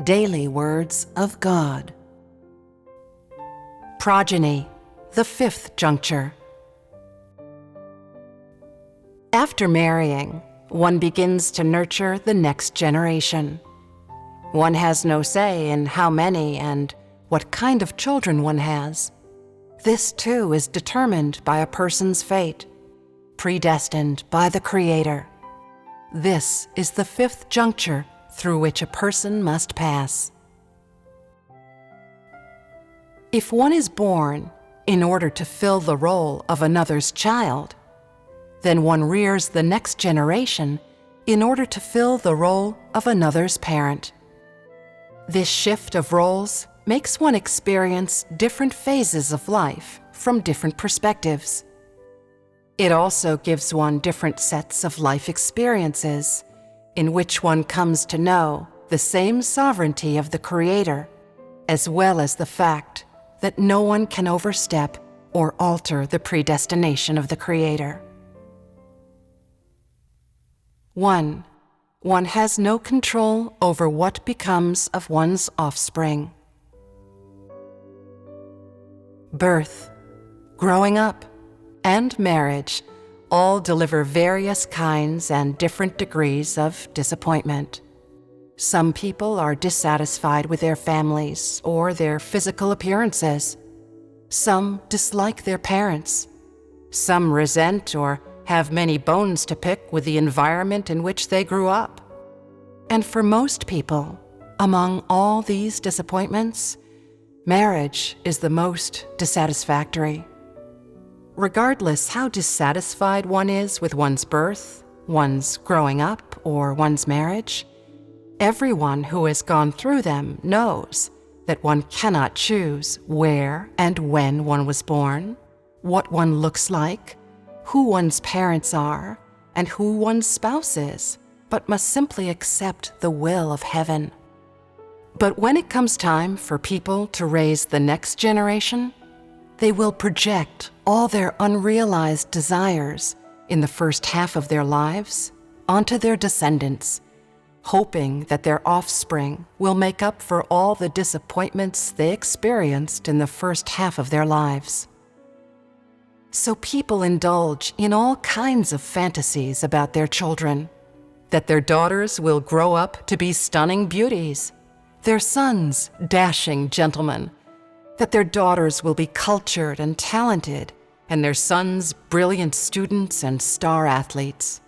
Daily Words of God. Progeny, the fifth juncture. After marrying, one begins to nurture the next generation. One has no say in how many and what kind of children one has. This too is determined by a person's fate, predestined by the Creator. This is the fifth juncture through which a person must pass. If one is born in order to fill the role of another's child, then one rears the next generation in order to fill the role of another's parent. This shift of roles makes one experience different phases of life from different perspectives. It also gives one different sets of life experiences in which one comes to know the same sovereignty of the Creator, as well as the fact that no one can overstep or alter the predestination of the Creator. 1. One has no control over what becomes of one's offspring. Birth, growing up, and marriage all deliver various kinds and different degrees of disappointment. Some people are dissatisfied with their families or their physical appearances. Some dislike their parents. Some resent or have many bones to pick with the environment in which they grew up. And for most people, among all these disappointments, marriage is the most dissatisfactory. Regardless how dissatisfied one is with one's birth, one's growing up, or one's marriage, everyone who has gone through them knows that one cannot choose where and when one was born, what one looks like, who one's parents are, and who one's spouse is, but must simply accept the will of heaven. But when it comes time for people to raise the next generation, they will project all their unrealized desires in the first half of their lives onto their descendants, hoping that their offspring will make up for all the disappointments they experienced in the first half of their lives. So people indulge in all kinds of fantasies about their children, that their daughters will grow up to be stunning beauties, their sons dashing gentlemen, that their daughters will be cultured and talented, and their sons brilliant students and star athletes,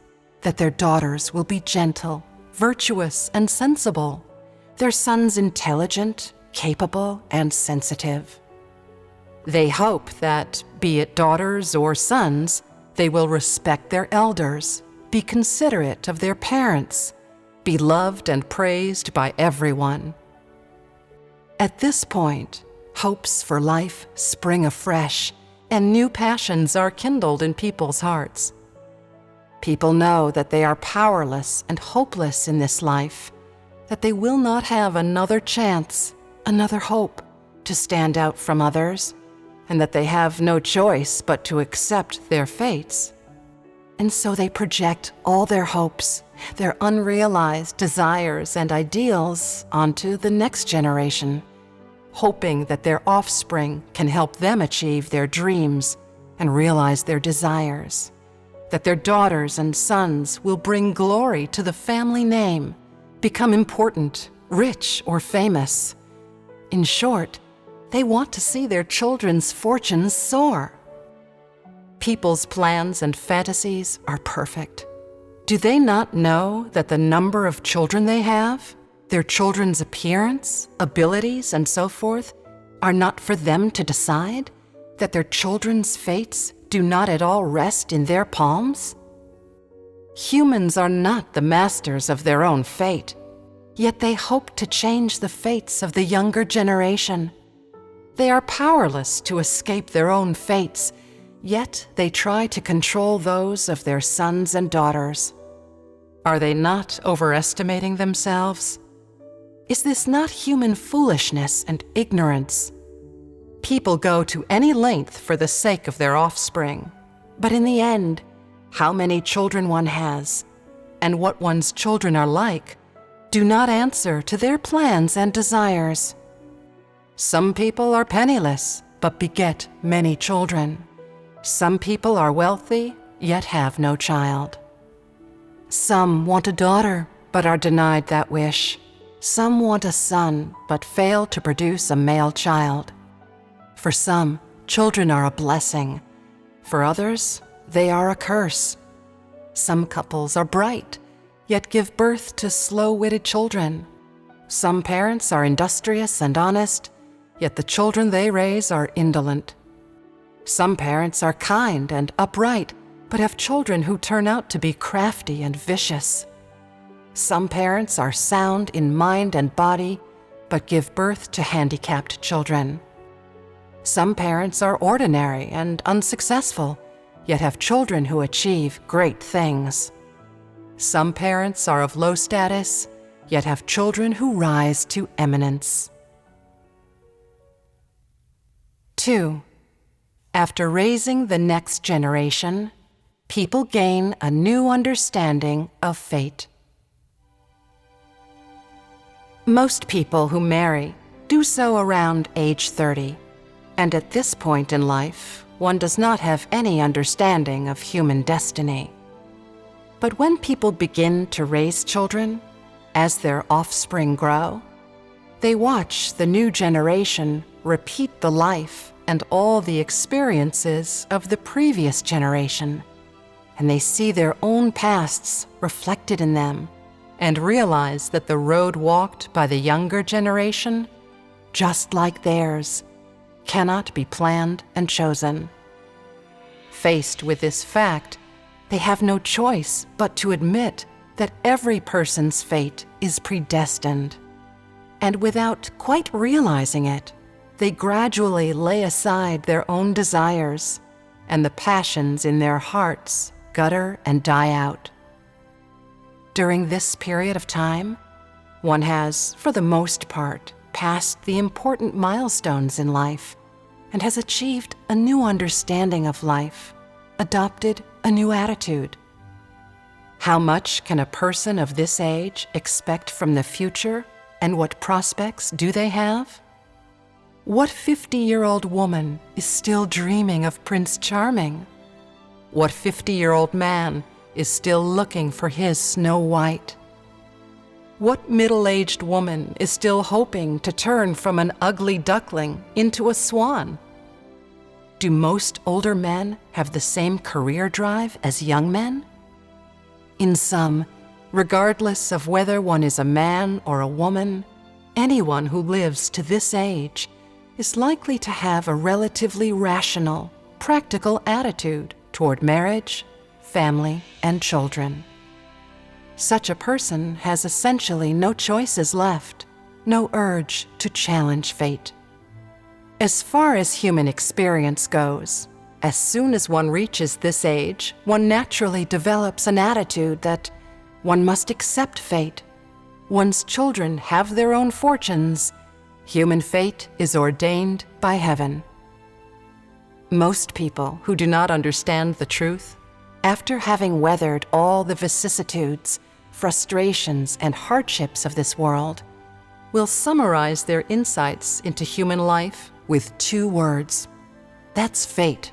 that their daughters will be gentle, virtuous, and sensible, their sons intelligent, capable, and sensitive. They hope that, be it daughters or sons, they will respect their elders, be considerate of their parents, be loved and praised by everyone. At this point, hopes for life spring afresh, and new passions are kindled in people's hearts. People know that they are powerless and hopeless in this life, that they will not have another chance, another hope, to stand out from others, and that they have no choice but to accept their fates. And so they project all their hopes, their unrealized desires and ideals onto the next generation, hoping that their offspring can help them achieve their dreams and realize their desires, that their daughters and sons will bring glory to the family name, become important, rich, or famous. In short, they want to see their children's fortunes soar. People's plans and fantasies are perfect. Do they not know that the number of children they have, their children's appearance, abilities, and so forth, are not for them to decide? That their children's fates do not at all rest in their palms? Humans are not the masters of their own fate, yet they hope to change the fates of the younger generation. They are powerless to escape their own fates, yet they try to control those of their sons and daughters. Are they not overestimating themselves? Is this not human foolishness and ignorance? People go to any length for the sake of their offspring, but in the end, how many children one has, and what one's children are like, do not answer to their plans and desires. Some people are penniless, but beget many children. Some people are wealthy, yet have no child. Some want a daughter, but are denied that wish. Some want a son, but fail to produce a male child. For some, children are a blessing. For others, they are a curse. Some couples are bright, yet give birth to slow-witted children. Some parents are industrious and honest, yet the children they raise are indolent. Some parents are kind and upright, but have children who turn out to be crafty and vicious. Some parents are sound in mind and body, but give birth to handicapped children. Some parents are ordinary and unsuccessful, yet have children who achieve great things. Some parents are of low status, yet have children who rise to eminence. 2. After raising the next generation, people gain a new understanding of fate. Most people who marry do so around age 30, and at this point in life, one does not have any understanding of human destiny. But when people begin to raise children, as their offspring grow, they watch the new generation repeat the life and all the experiences of the previous generation, and they see their own pasts reflected in them, and realize that the road walked by the younger generation, just like theirs, cannot be planned and chosen. Faced with this fact, they have no choice but to admit that every person's fate is predestined. And without quite realizing it, they gradually lay aside their own desires, and the passions in their hearts gutter and die out. During this period of time, one has, for the most part, passed the important milestones in life and has achieved a new understanding of life, adopted a new attitude. How much can a person of this age expect from the future, and what prospects do they have? What 50-year-old woman is still dreaming of Prince Charming? What 50-year-old man is still looking for his Snow White? What middle-aged woman is still hoping to turn from an ugly duckling into a swan? Do most older men have the same career drive as young men? In sum, regardless of whether one is a man or a woman, anyone who lives to this age is likely to have a relatively rational, practical attitude toward marriage, family, and children. Such a person has essentially no choices left, no urge to challenge fate. As far as human experience goes, as soon as one reaches this age, one naturally develops an attitude that one must accept fate. One's children have their own fortunes. Human fate is ordained by heaven. Most people who do not understand the truth, after having weathered all the vicissitudes, frustrations, and hardships of this world, will summarize their insights into human life with 2 words. That's fate.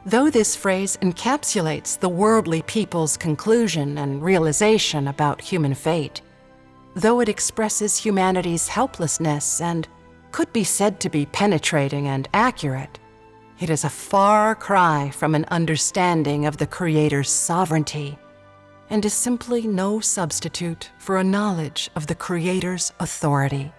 Though this phrase encapsulates the worldly people's conclusion and realization about human fate, though it expresses humanity's helplessness and could be said to be penetrating and accurate, it is a far cry from an understanding of the Creator's sovereignty, and is simply no substitute for a knowledge of the Creator's authority.